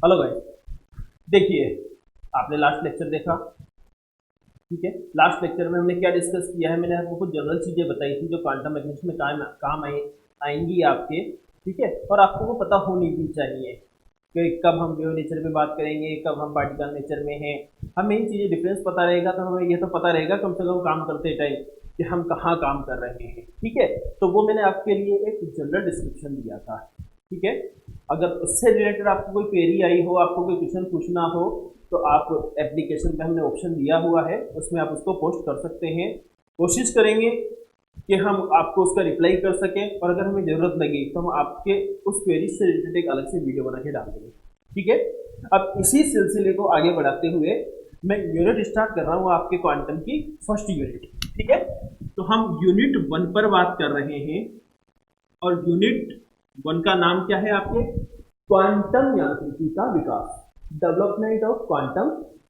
Hello guys, देखिए आपने last lecture देखा। ठीक है, लास्ट लेक्चर में हमने क्या डिस्कस किया है। मैंने आपको कुछ जनरल चीज़ें बताई थी जो क्वांटम मैकेनिक्स में काम आएंगी आपके। ठीक है, और आपको वो पता होनी भी चाहिए कि कब हम वेव नेचर में बात करेंगे, कब हम पार्टिकल नेचर में हैं। हमें इन चीज़ें डिफरेंस पता रहेगा तो हमें ये तो पता रहेगा कम से कम काम करते टाइम कि हम कहाँ काम कर रहे हैं। ठीक है, तो वो मैंने आपके लिए एक जनरल डिस्क्रिप्शन दिया था। ठीक है, अगर उससे रिलेटेड आपको कोई क्वेरी आई हो, आपको कोई क्वेश्चन पूछना हो, तो आप एप्लीकेशन में हमने ऑप्शन दिया हुआ है, उसमें आप उसको पोस्ट कर सकते हैं। कोशिश करेंगे कि हम आपको उसका रिप्लाई कर सकें, और अगर हमें ज़रूरत लगी तो हम आपके उस क्वेरी से रिलेटेड एक अलग से वीडियो बना के डाल देंगे। ठीक है, अब इसी सिलसिले को आगे बढ़ाते हुए मैं यूनिट स्टार्ट कर रहा हूँ आपके क्वांटम की फर्स्ट यूनिट। ठीक है, तो हम यूनिट 1 पर बात कर रहे हैं, और यूनिट 1 का नाम क्या है आपके? क्वांटम यांत्रिकी का विकास, डेवलपमेंट ऑफ क्वांटम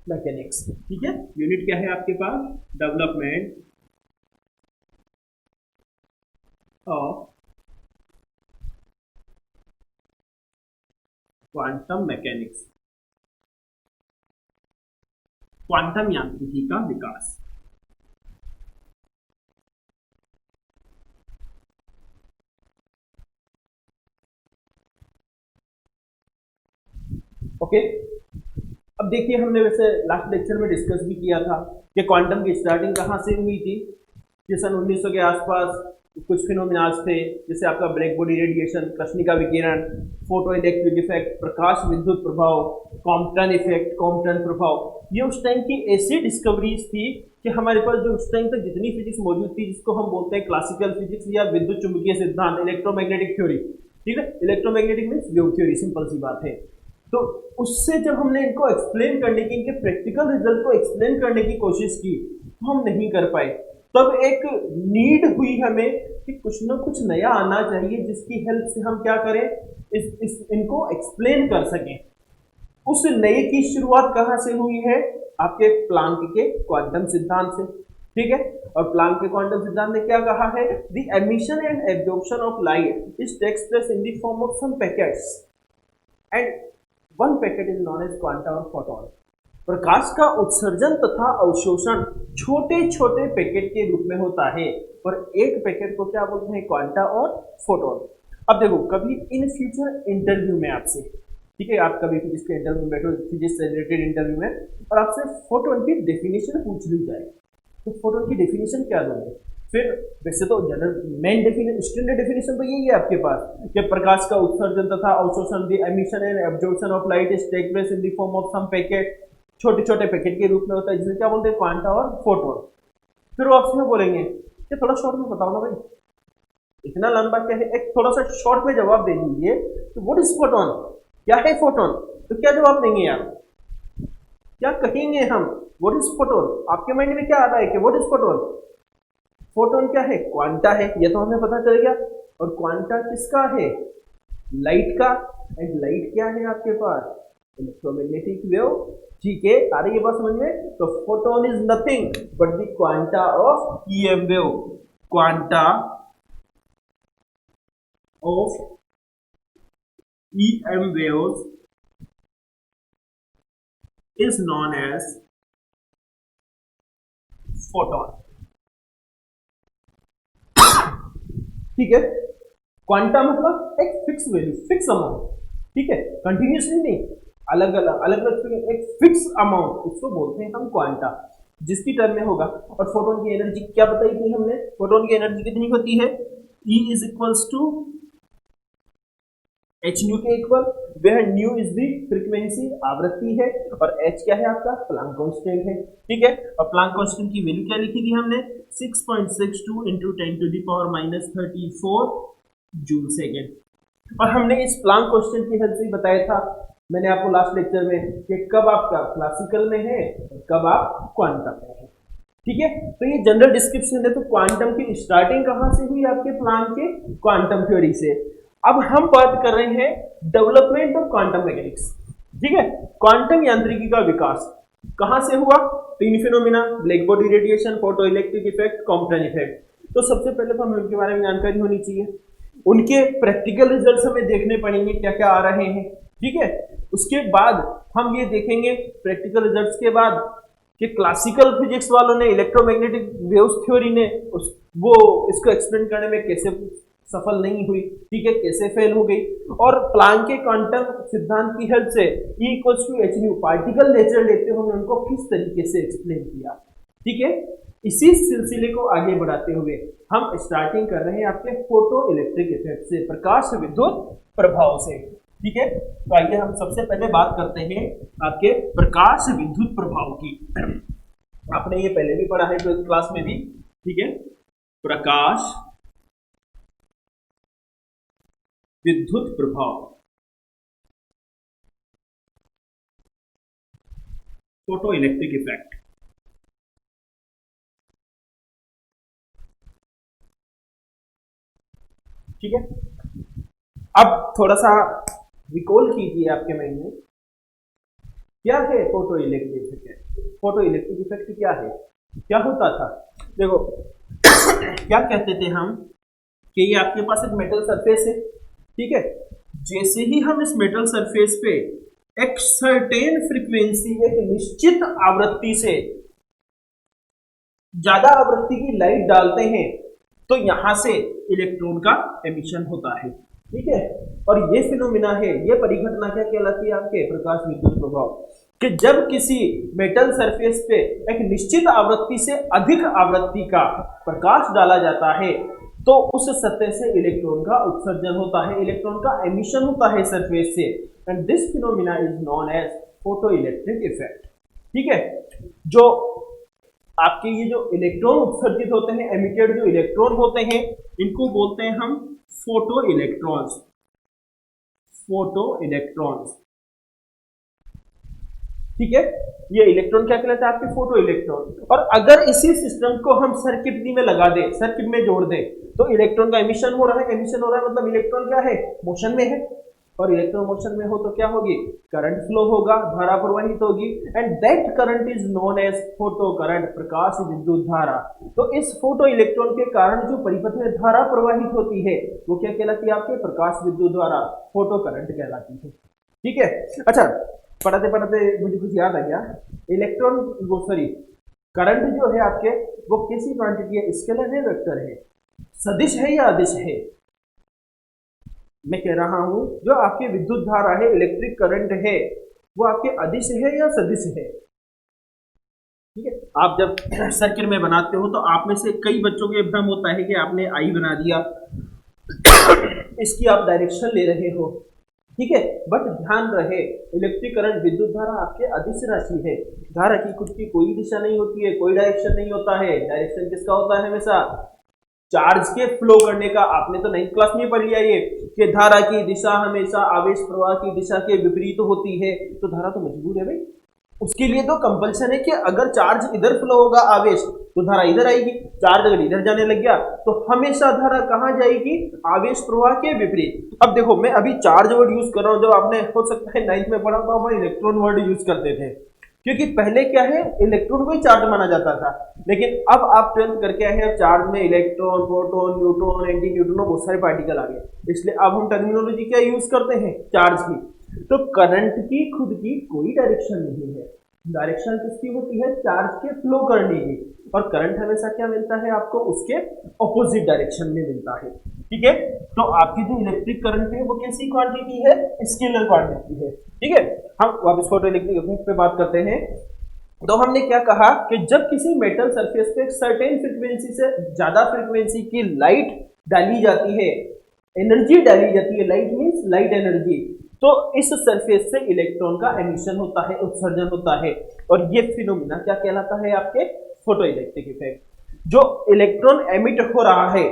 मैकेनिक्स। ठीक है, यूनिट क्या है आपके पास? Development of quantum mechanics, quantum यांत्रिकी का विकास। ओके, अब देखिए हमने वैसे लास्ट लेक्चर में डिस्कस भी किया था कि क्वांटम की स्टार्टिंग कहाँ से हुई थी। कि सन 1900 के आसपास कुछ फिनोमिनाज थे, जैसे आपका ब्लैक बॉडी रेडिएशन, कृष्णिका विकिरण, फोटो इलेक्ट्रिक इफेक्ट, प्रकाश विद्युत प्रभाव, कॉम्पटन इफेक्ट, कॉम्पटन प्रभाव। ये उस टाइम की ऐसी डिस्कवरीज थी कि हमारे पास जो उस टाइम तक जितनी फिजिक्स मौजूद थी, जिसको हम बोलते हैं क्लासिकल फिजिक्स या विद्युत चुंबकीय सिद्धांत, इलेक्ट्रोमैग्नेटिक थ्योरी। ठीक है, electromagnetic means wave theory, simple सी बात है। तो उससे जब हमने इनको एक्सप्लेन करने की, इनके प्रैक्टिकल रिजल्ट को एक्सप्लेन करने की कोशिश की, तो हम नहीं कर पाए। तब एक नीड हुई हमें कि कुछ ना कुछ नया आना चाहिए जिसकी हेल्प से हम क्या करें, इनको एक्सप्लेन कर सकें। उस नए की शुरुआत कहाँ से हुई है? आपके प्लांक के क्वांटम सिद्धांत से। ठीक है, और प्लांक के क्वांटम सिद्धांत ने क्या कहा है? The emission and absorption of light is takes place in the form of some packets, and one packet is known as quanta और फोटोन। प्रकाश का उत्सर्जन तथा अवशोषण छोटे छोटे पैकेट के रूप में होता है, और एक पैकेट को क्या बोलते हैं? क्वांटा और फोटोन। अब देखो, कभी इन फ्यूचर इंटरव्यू में आपसे, ठीक है, आप कभी फिजिक्स के इंटरव्यू में बैठो, फिजिक्स से रिलेटेड इंटरव्यू में, और आपसे फोटोन की डेफिनेशन पूछ ली जाए, तो फोटोन की डेफिनेशन क्या दोगे? फिर वैसे तो general main definition, standard definition तो यही है आपके पास कि प्रकाश का उत्सर्जन तथा अवशोषण, the emission and absorption of light is take place in the form of some packet, छोटे छोटे पैकेट के रूप में होता है, जिसे क्या बोलते हैं? क्वांटा और फोटोन। फिर वो आपसे बोलेंगे कि थोड़ा शॉर्ट में बताओ ना भाई, इतना लंबा क्या है, एक थोड़ा सा शॉर्ट में जवाब दे दीजिए। तो व्हाट इज फोटोन? क्या है फोटोन? तो क्या जवाब देंगे आप? क्या कहेंगे हम? What is photon? आपके माइंड में क्या आता है कि व्हाट इज फोटोन? फोटोन क्या है? क्वांटा है, ये तो हमें पता चल गया। और क्वांटा किसका है? लाइट का। एंड लाइट क्या है आपके पास? Electromagnetic wave. ठीक है, आ रही है बात समझ में? तो photon is nothing but the quanta of EM wave, quanta of EM waves is known as photon. ठीक है, क्वांटा मतलब एक फिक्स वैल्यू, फिक्स अमाउंट। ठीक है, कंटिन्यूसली नहीं, अलग अलग अलग अलग एक फिक्स अमाउंट, उसको बोलते हैं हम क्वांटा, जिसकी टर्म में होगा। और फोटोन की एनर्जी क्या बताई थी हमने? फोटोन की एनर्जी कितनी होती है? E is equals to h nu के इक्वल, वह न्यू इज दी फ्रीक्वेंसी, आवृत्ति है, और एच क्या है आपका? प्लांक कांस्टेंट है। ठीक है, और प्लांक कांस्टेंट की वैल्यू क्या लिखी थी हमने? 6.62 इंटू 10⁻34 जूल सेकेंड। और हमने इस प्लांक कांस्टेंट की हेल्प से ही बताया था, मैंने आपको लास्ट लेक्चर में, कि कब आपका क्लासिकल में है, कब आप क्वांटम में है। ठीक है, तो ये जनरल डिस्क्रिप्शन है। तो क्वांटम की स्टार्टिंग कहां से हुई? आपके प्लांक के क्वांटम थ्योरी से। अब हम बात कर रहे हैं डेवलपमेंट ऑफ क्वांटम मैकेनिक्स। ठीक है, क्वांटम यांत्रिकी का विकास कहां से हुआ? तीन phenomena, black body radiation, photo electric effect, Compton effect. तो सबसे पहले तो हमें उनके बारे में जानकारी होनी चाहिए, उनके प्रैक्टिकल रिजल्ट्स हमें देखने पड़ेंगे क्या क्या आ रहे हैं। ठीक है। उसके बाद हम ये देखेंगे प्रैक्टिकल रिजल्ट्स के बाद कि क्लासिकल फिजिक्स वालों ने, इलेक्ट्रोमैग्नेटिक वेव्स थ्योरी ने वो इसको एक्सप्लेन करने में कैसे सफल नहीं हुई, ठीक है, कैसे फेल हो गई, और प्लांक के क्वांटम सिद्धांत की हेल्प से E equals to h nu particle nature लेते हुए उनको किस तरीके से एक्सप्लेन किया, ठीक है। इसी सिलसिले को आगे बढ़ाते हुए हम स्टार्टिंग कर रहे हैं आपके फोटो इलेक्ट्रिक इफेक्ट से, प्रकाश विद्युत प्रभाव से, ठीक है। तो आइए हम सबसे पहले बात करते हैं आपके प्रकाश विद्युत प्रभाव की। आपने ये पहले भी पढ़ा है ट्वेल्थ क्लास में भी, ठीक है। प्रकाश विद्युत प्रभाव, फोटो इलेक्ट्रिक इफेक्ट, ठीक है। अब थोड़ा सा रिकॉल कीजिए आपके माइंड में, क्या है photo electric effect. Photo electric effect क्या है, क्या होता था। देखो क्या कहते थे हम कि ये आपके पास एक मेटल सरफेस है, ठीक है। जैसे ही हम इस मेटल सरफेस पे एक सर्टेन फ्रीक्वेंसी, एक निश्चित आवृत्ति से ज्यादा आवृत्ति की लाइट डालते हैं तो यहां से इलेक्ट्रॉन का एमिशन होता है, ठीक है। और ये फिनोमिना है, ये परिघटना क्या कहलाती है आपके प्रकाश विद्युत प्रभाव, कि जब किसी मेटल सरफेस पे एक निश्चित आवृत्ति से अधिक आवृत्ति का प्रकाश डाला जाता है तो उस सतह से इलेक्ट्रॉन का उत्सर्जन होता है, इलेक्ट्रॉन का एमिशन होता है सरफेस से, and this phenomena is known as photo electric effect, ठीक है। जो आपके ये जो इलेक्ट्रॉन उत्सर्जित होते हैं, एमिटेड जो इलेक्ट्रॉन होते हैं, इनको बोलते हैं हम फोटो इलेक्ट्रॉन्स, फोटो इलेक्ट्रॉन्स, ठीक है। ये इलेक्ट्रॉन क्या कहलाता है आपके फोटो इलेक्ट्रॉन। और अगर इसी सिस्टम को हम सर्किट में लगा दे, सर्किट में जोड़ दे, तो इलेक्ट्रॉन का एमिशन हो रहा है, एमिशन हो रहा है मतलब इलेक्ट्रॉन क्या है, मोशन में है, और इलेक्ट्रॉन मोशन में हो तो क्या होगी, करंट फ्लो होगा, धारा प्रवाहित होगी, and that current is known as photo current, प्रकाश विद्युत धारा। तो इस फोटो इलेक्ट्रॉन के कारण जो परिपथ में धारा प्रवाहित होती है वो क्या कहलाती है आपके प्रकाश विद्युत धारा, फोटो करंट कहलाती है, ठीक है। अच्छा, पढ़ाते पढ़ाते मुझे कुछ याद आ गया, इलेक्ट्रॉन वो सॉरी करंट जो है आपके वो कैसी क्वांटिटी है, स्केलर है, वेक्टर है, सदिश है या अदिश है। मैं कह रहा हूं जो आपके विद्युत धारा है, इलेक्ट्रिक करंट है, वो आपके अदिश है या सदिश है, ठीक है। आप जब सर्किट में बनाते हो तो आप में से कई बच्चों के भ्रम होता है कि आपने आई बना दिया, इसकी आप डायरेक्शन ले रहे हो, ठीक है। बट ध्यान रहे इलेक्ट्रिक करंट विद्युत धारा आपके अदिश राशि है, धारा की खुद की कोई दिशा नहीं होती है, कोई डायरेक्शन नहीं होता है। डायरेक्शन किसका होता है हमेशा, चार्ज के फ्लो करने का। आपने तो 9th क्लास में पढ़ लिया ये कि धारा की दिशा हमेशा आवेश प्रवाह की दिशा के विपरीत होती है, तो धारा तो मजबूर है भाई, उसके लिए तो कंपल्सन है कि अगर चार्ज इधर फ्लो होगा आवेश तो धारा इधर आएगी, चार्ज अगर इधर जाने लग गया तो हमेशा धारा कहां जाएगी, आवेश प्रवाह के विपरीत। अब देखो मैं अभी चार्ज वर्ड यूज कर रहा हूं, जब आपने हो सकता है 9th में पढ़ा था वहां इलेक्ट्रॉन वर्ड यूज करते थे, क्योंकि पहले क्या है इलेक्ट्रॉन को ही चार्ज माना जाता था, लेकिन अब आप 12th करके आए हैं, चार्ज में electron, proton, neutron, anti neutron बहुत सारे पार्टिकल आ गए, इसलिए अब हम टर्मिनोलॉजी क्या यूज करते हैं, चार्ज की। तो करंट की खुद की कोई डायरेक्शन नहीं है, डायरेक्शन किसकी होती है, चार्ज के फ्लो करने की, और करंट हमेशा क्या मिलता है आपको, उसके ऑपोजिट डायरेक्शन में मिलता है, ठीक है। तो आपकी जो इलेक्ट्रिक करंट है वो कैसी क्वांटिटी है, स्केलर क्वांटिटी है, ठीक है। हम वापस फोटो इलेक्ट्रिक इफेक्ट पे बात करते हैं। तो हमने क्या कहा कि जब किसी मेटल सरफेस पे एक सर्टेन फ्रीक्वेंसी से ज्यादा फ्रीक्वेंसी की लाइट डाली जाती है, एनर्जी डाली जाती है, लाइट मींस लाइट एनर्जी, तो इस सरफेस से इलेक्ट्रॉन का एमिशन होता है, उत्सर्जन होता है, और ये फिनोमिना क्या कहलाता है आपके फोटो इलेक्ट्रिक इफेक्ट। जो इलेक्ट्रॉन एमिट हो रहा है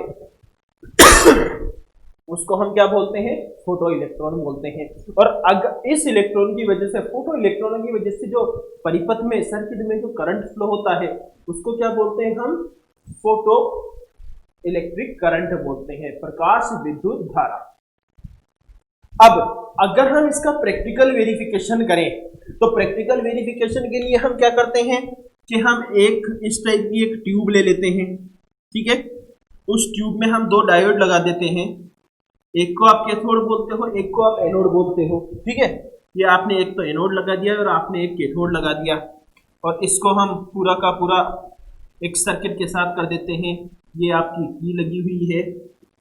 उसको हम क्या बोलते हैं, फोटो इलेक्ट्रॉन बोलते हैं। और अगर इस इलेक्ट्रॉन की वजह से, फोटो इलेक्ट्रॉनों की वजह से जो परिपथ में, सर्किट में जो करंट फ्लो होता है उसको क्या बोलते हैं हम, फोटो इलेक्ट्रिक करंट बोलते हैं, प्रकाश विद्युत धारा। अब अगर हम इसका प्रैक्टिकल वेरिफिकेशन करें तो प्रैक्टिकल वेरिफिकेशन के लिए हम क्या करते हैं कि हम एक इस टाइप की एक ट्यूब ले लेते हैं, ठीक है। उस ट्यूब में हम 2 डायोड लगा देते हैं, एक को आप कैथोड बोलते हो, एक को आप एनोड बोलते हो। ठीक है, ये आपने एक तो एनोड लगा दिया और आपने एक कैथोड लगा दिया, और इसको हम पूरा का पूरा एक सर्किट के साथ कर देते हैं। ये आपकी की लगी हुई है,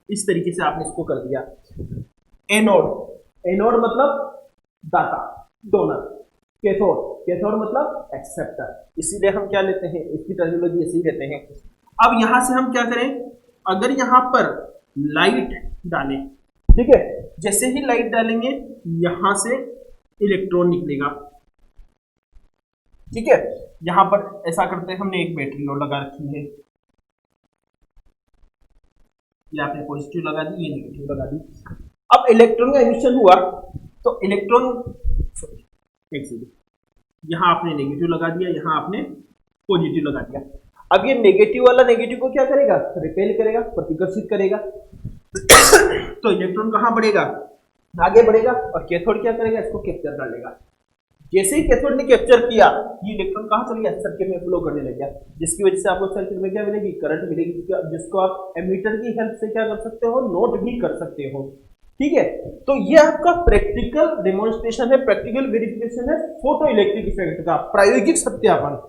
इस तरीके से आपने इसको कर दिया। एनोड, एनोड मतलब दाता, डोनर। कैथोड, कैथोड मतलब एक्सेप्टर। इसीलिए हम क्या लेते हैं, इसकी टर्मिनोलॉजी ऐसी लेते हैं। अब यहां से हम क्या करें, अगर यहां पर लाइट डालें, ठीक है, जैसे ही लाइट डालेंगे यहां से इलेक्ट्रॉन निकलेगा। ठीक है, यहां पर ऐसा करते हैं, हमने एक बैटरी लोड लगा रखी है, ये आपने पॉजिटिव लगा दी, ये नेगेटिव लगा दी। अब इलेक्ट्रॉन का एमिशन हुआ, तो इलेक्ट्रॉन, एक सेकंड, यहां आपने नेगेटिव लगा दिया, यहां आपने पॉजिटिव लगा दिया। अब ये नेगेटिव वाला नेगेटिव को क्या करेगा, रिपेल करेगा, प्रतिकर्षित करेगा। तो इलेक्ट्रॉन कहां बढ़ेगा, आगे बढ़ेगा, और कैथोड क्या करेगा, इसको कैप्चर कर लेगा। जैसे ही कैथोड ने कैप्चर किया, ये इलेक्ट्रॉन कहां चल गया, सर्किट में फ्लो करने लग गया, जिसकी वजह से आपको सर्किट में क्या मिलेगी, करंट मिलेगी, जिसको आप एमीटर की हेल्प से क्या कर सकते हो, नोट भी कर सकते हो। ठीक है, तो ये आपका प्रैक्टिकल डेमोन्स्ट्रेशन है, प्रैक्टिकल वेरिफिकेशन है फोटो इलेक्ट्रिक इफेक्ट का, प्रायोगिक सत्यापन।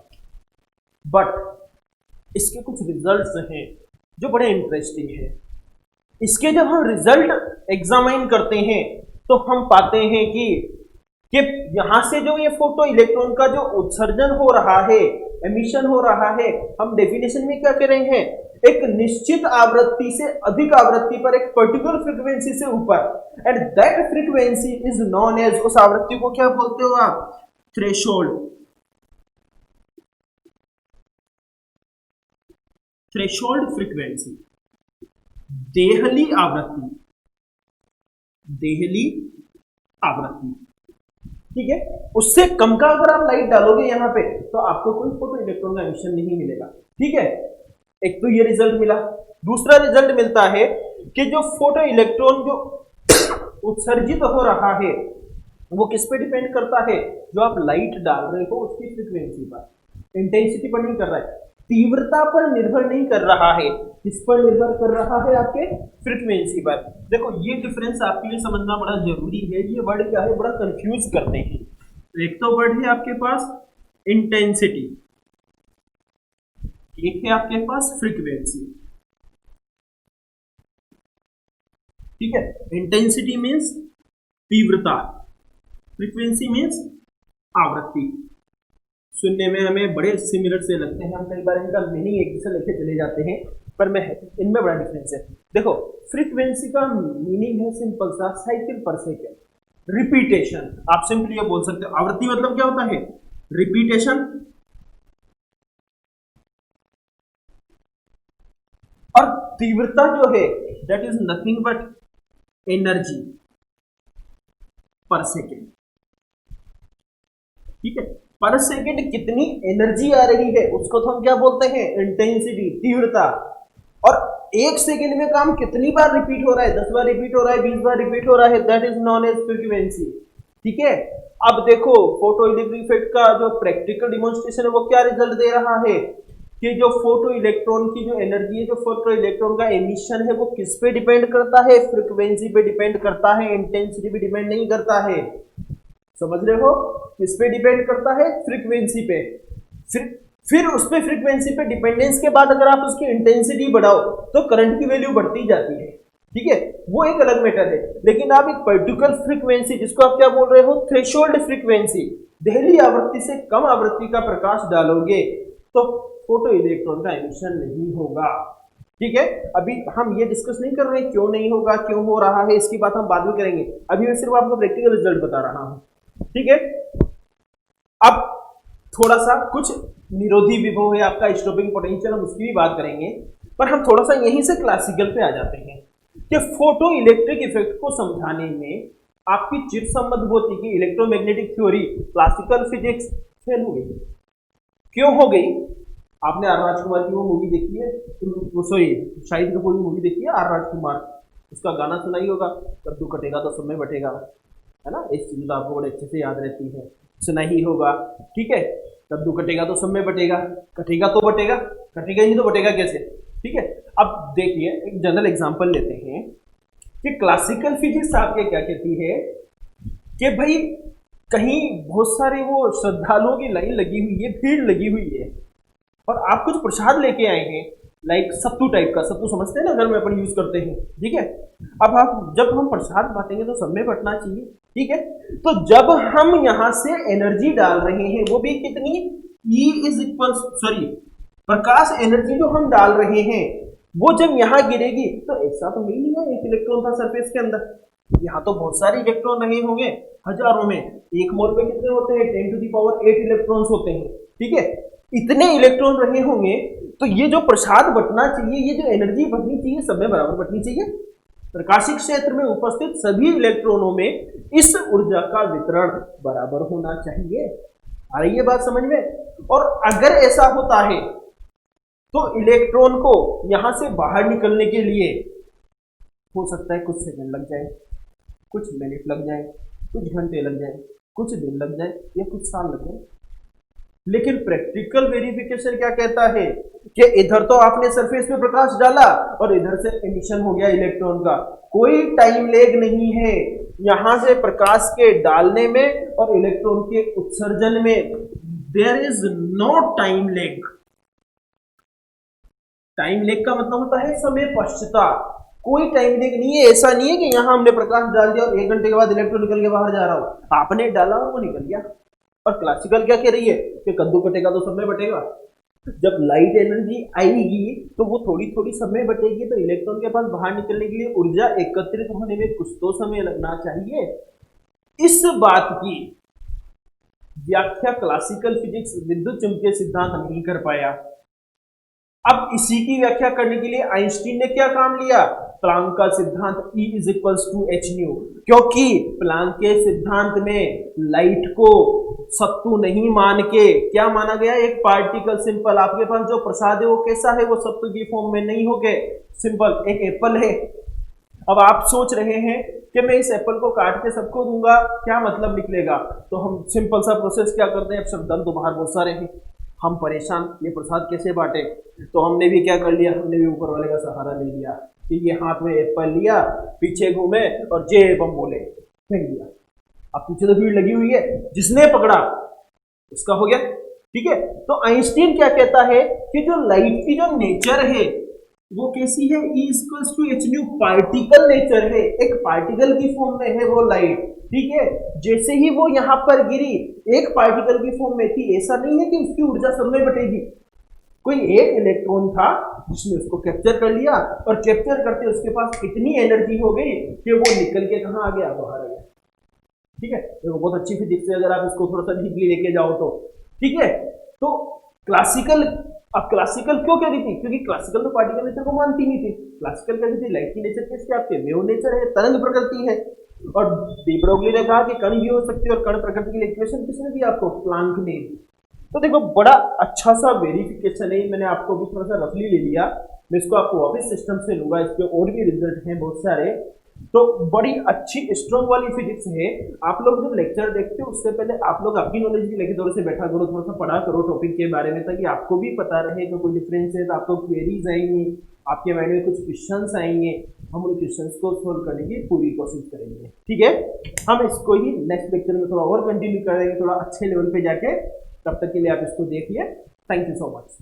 बट इसके कुछ रिजल्ट्स हैं जो बड़े इंटरेस्टिंग है। इसके जब हम रिजल्ट एग्जामाइन करते हैं तो हम पाते हैं कि यहां से जो ये फोटो इलेक्ट्रॉन का जो उत्सर्जन हो रहा है, एमिशन हो रहा है, हम डेफिनेशन में क्या कह रहे हैं, एक निश्चित आवृत्ति से अधिक आवृत्ति पर, एक पर्टिकुलर फ्रीक्वेंसी से ऊपर, and that frequency is known as, उस आवृत्ति को क्या बोलते हो आप, थ्रेशोल्ड। थ्रेशोल्ड फ्रीक्वेंसी, देहली आवृत्ति, देहली आवृत्ति। ठीक है, उससे कम का अगर आप लाइट डालोगे यहां पे तो आपको कोई फोटो इलेक्ट्रॉन का एमिशन नहीं मिलेगा। ठीक है, एक तो ये रिजल्ट मिला। दूसरा रिजल्ट मिलता है कि जो फोटो इलेक्ट्रॉन जो उत्सर्जित हो रहा है वो किस पे डिपेंड करता है, जो आप लाइट डाल रहे हो उसकी फ्रीक्वेंसी पर, इंटेंसिटी पर नहीं कर रहा है, तीव्रता पर निर्भर नहीं कर रहा है, किस पर निर्भर कर रहा है, आपके फ्रीक्वेंसी पर। देखो ये डिफरेंस आपके लिए समझना बड़ा जरूरी है। ये वर्ड क्या है, बड़ा कंफ्यूज करते हैं। एक तो वर्ड है आपके पास इंटेंसिटी, एक है आपके पास फ्रीक्वेंसी। ठीक है, इंटेंसिटी मीन्स तीव्रता, फ्रीक्वेंसी मीन्स आवृत्ति। सुनने में हमें बड़े सिमिलर से लगते हैं, हम कई बार इनका मीनिंग एक दूसरे लेके चले जाते हैं, पर मैं इनमें बड़ा डिफरेंस है। देखो फ्रीक्वेंसी का मीनिंग है सिंपल सा, साइकिल पर सेकेंड, रिपीटेशन। आप सिंपली ये बोल सकते हो, आवृत्ति मतलब क्या होता है, रिपीटेशन, और तीव्रता जो है that is nothing but energy पर सेकेंड। ठीक है, पर सेकेंड कितनी एनर्जी आ रही है उसको तो हम क्या बोलते हैं, इंटेंसिटी, तीव्रता। और एक सेकेंड में काम कितनी बार रिपीट हो रहा है, 10 बार रिपीट हो रहा है, 20 बार रिपीट हो रहा है, that is known as frequency. ठीक है, अब देखो फोटो इलेक्ट्रिक इफेक्ट का जो प्रैक्टिकल डिमॉन्स्ट्रेशन है वो क्या रिजल्ट दे रहा है कि जो फोटो इलेक्ट्रॉन की जो एनर्जी है, जो फोटो इलेक्ट्रॉन का एमिशन है वो किस पे डिपेंड करता है, फ्रीक्वेंसी पे डिपेंड करता है, इंटेंसिटी पे डिपेंड नहीं करता है। समझ रहे हो, किस पे डिपेंड करता है, फ्रीक्वेंसी पे। फिर उस पे फ्रीक्वेंसी पे डिपेंडेंस के बाद अगर आप उसकी इंटेंसिटी बढ़ाओ तो करंट की वैल्यू बढ़ती जाती है। ठीक है, वो एक अलग मैटर है। लेकिन आप एक पर्टिकुलर फ्रीक्वेंसी, जिसको आप क्या बोल रहे हो, थ्रेशोल्ड फ्रीक्वेंसी, देहली आवृत्ति से कम आवृत्ति का प्रकाश डालोगे तो फोटो इलेक्ट्रॉन का एमिशन नहीं होगा। ठीक है, अभी हम ये डिस्कस नहीं कर रहे हैं क्यों नहीं होगा, क्यों हो रहा है, इसकी बात हम बाद में करेंगे। अभी मैं सिर्फ आपको प्रैक्टिकल रिजल्ट बता रहा हूं। ठीक है, अब थोड़ा सा कुछ निरोधी विभव है आपका, स्टॉपिंग पोटेंशियल, हम उसकी भी बात करेंगे, पर हम थोड़ा सा यहीं से क्लासिकल पे आ जाते हैं कि फोटो इलेक्ट्रिक इफेक्ट को समझाने में आपकी चिर संबंधभूति की electromagnetic theory, classical physics fail हो गई। क्यों हो गई, आपने आर राजकुमार की वो मूवी देखी है, सॉरी शाहिद कपूर की मूवी देखी है आर राजकुमार, उसका गाना सुना ही होगा, कद्दू कटेगा तो सब में बटेगा, है ना, इस चीज तो आपको बड़े अच्छे से याद रहती है, सुना ही होगा। ठीक है, कद्दू कटेगा तो सब में बटेगा, कटेगा तो बटेगा, कटेगा ही नहीं तो बटेगा कैसे। ठीक है, अब देखिए एक जनरल एग्जांपल लेते हैं कि क्लासिकल फिजिक्स आपके क्या कहती है कि भाई कहीं बहुत सारे वो श्रद्धालुओं की लाइन लगी हुई है, भीड़ लगी हुई है, और आप कुछ प्रसाद लेके आए हैं, लाइक सत्तू टाइप का, सत्तू समझते हैं ना, घर में अपन यूज करते हैं, ठीक है। अब आप जब हम प्रसाद बांटेंगे तो सब में बंटना चाहिए, ठीक है। तो जब हम यहां से एनर्जी डाल रहे हैं, वो भी कितनी, E is equal, sorry, Prakash energy जो हम डाल रहे हैं वो जब यहां गिरेगी तो ऐसा तो नहीं है एक इलेक्ट्रॉन था सरफेस के अंदर, यहाँ तो बहुत सारे इलेक्ट्रॉन रहे होंगे हजारों में, एक मोल में कितने होते हैं 10⁸ इलेक्ट्रॉन्स होते हैं, ठीक है। इतने इलेक्ट्रॉन रहे होंगे तो ये जो प्रसाद बटना चाहिए, ये जो एनर्जी बटनी चाहिए, सब में बराबर बटनी चाहिए। प्रकाशिक क्षेत्र में उपस्थित सभी इलेक्ट्रॉनों में इस ऊर्जा का वितरण बराबर होना चाहिए। आ रही है बात समझ में? और अगर ऐसा होता है तो इलेक्ट्रॉन को यहां से बाहर निकलने के लिए हो सकता है कुछ सेकंड लग जाए, कुछ मिनट लग जाए, कुछ घंटे लग जाए, कुछ दिन लग जाए, या कुछ साल लग जाए। लेकिन प्रैक्टिकल वेरिफिकेशन क्या कहता है कि इधर तो आपने सरफेस पे प्रकाश डाला और इधर से एमिशन हो गया इलेक्ट्रॉन का, कोई टाइम लेग नहीं है यहां से प्रकाश के डालने में और इलेक्ट्रॉन के उत्सर्जन में। There is no time lag. Time lag का मतलब होता है समय पश्चात, कोई टाइम लेग नहीं है। ऐसा नहीं है कि यहां हमने प्रकाश डाल दिया और 1 घंटे के बाद इलेक्ट्रॉन निकल के बाहर जा रहा हो, आपने डाला और वो निकल गया। और क्लासिकल क्या कह रही है कि कद्दू कटेगा तो सब में बटेगा। जब लाइट एनर्जी आएगी तो वो थोड़ी थोड़ी समय बटेगी, तो इलेक्ट्रॉन के पास बाहर निकलने के लिए ऊर्जा एकत्रित होने में कुछ तो समय लगना चाहिए। इस बात की व्याख्या क्लासिकल फिजिक्स विद्युत चुंबकीय सिद्धांत नहीं कर पाया। अब इसी की व्याख्या करने के लिए आइंस्टीन ने क्या काम लिया, प्लांक का सिद्धांत E is equals to h nu, क्योंकि प्लांक के सिद्धांत में लाइट को सत्तू नहीं मान के क्या माना गया, एक पार्टिकल सिंपल। आपके पास जो प्रसाद है वो कैसा है, वो सत्तू की फॉर्म में नहीं होके सिंपल एक एप्पल है। अब आप सोच रहे हैं कि मैं इस एप्पल को काट के सबको दूंगा, क्या मतलब निकलेगा, तो हम सिंपल सा प्रोसेस क्या करते हैं, अब शब्द तो बाहर बहुत सारे हैं, हम परेशान, ये प्रसाद कैसे बांटे, तो हमने भी क्या कर लिया, हमने भी ऊपर वाले का सहारा ले लिया कि ये हाथ में एप्पल लिया, पीछे घूमे और जय बम बोले, फेंक दिया। अब पीछे तो भीड़ लगी हुई है, जिसने पकड़ा उसका हो गया, ठीक है। तो आइंस्टीन क्या कहता है कि जो लाइट की जो नेचर है वो कैसी है, E equals to h nu, particle nature है, एक पार्टिकल की फॉर्म में है वो लाइट, ठीक है। जैसे ही वो यहां पर गिरी एक पार्टिकल की फॉर्म में थी, ऐसा नहीं है कि उसकी ऊर्जा सब में बटेगी। कोई एक इलेक्ट्रॉन था जिसने उसको कैप्चर कर लिया और कैप्चर करते उसके पास इतनी एनर्जी हो गई कि वो निकल के कहां आ गया, बाहर आ गया, ठीक है। देखो बहुत अच्छी फिजिक्स है अगर आप इसको थोड़ा सा डीपली लेके जाओ तो, ठीक है। तो क्लासिकल, अब क्लासिकल क्यों कह रही थी, क्योंकि क्लासिकल तो पार्टिकल नेचर को मानती नहीं थी। क्लासिकल कहती थी लाइट की नेचर कैसे, आपके वेव नेचर है, तरंग प्रकृति है। और डी ब्रोगली ने कहा कि कण भी हो सकती है, और कण प्रकृति की इक्वेशन किसने दी आपको, प्लांक ने। तो देखो बड़ा अच्छा सा वेरिफिकेशन है, मैंने आपको भी थोड़ा सा रफली ले लिया, मैं इसको आपको वापस सिस्टम से लूंगा, इसके और भी रिजल्ट हैं बहुत सारे। तो बड़ी अच्छी स्ट्रॉन्ग वाली फिजिक्स है। आप लोग जब लेक्चर देखते हो उससे पहले आप लोग अपनी नॉलेज की लेके थोड़े से बैठा करो, थोड़ा सा पढ़ा करो टॉपिक के बारे में, ताकि आपको भी पता रहे कि कोई डिफरेंस है तो आपको क्वेरीज आएंगी, आपके माइंड में कुछ क्वेश्चंस आएंगे, हम उन क्वेश्चंस को सोल्व करने की पूरी कोशिश करेंगे, ठीक है। हम इसको ही नेक्स्ट लेक्चर में थोड़ा और कंटिन्यू करेंगे, थोड़ा अच्छे लेवल पे जाके। तब तक के लिए आप इसको देखिए। Thank you so much.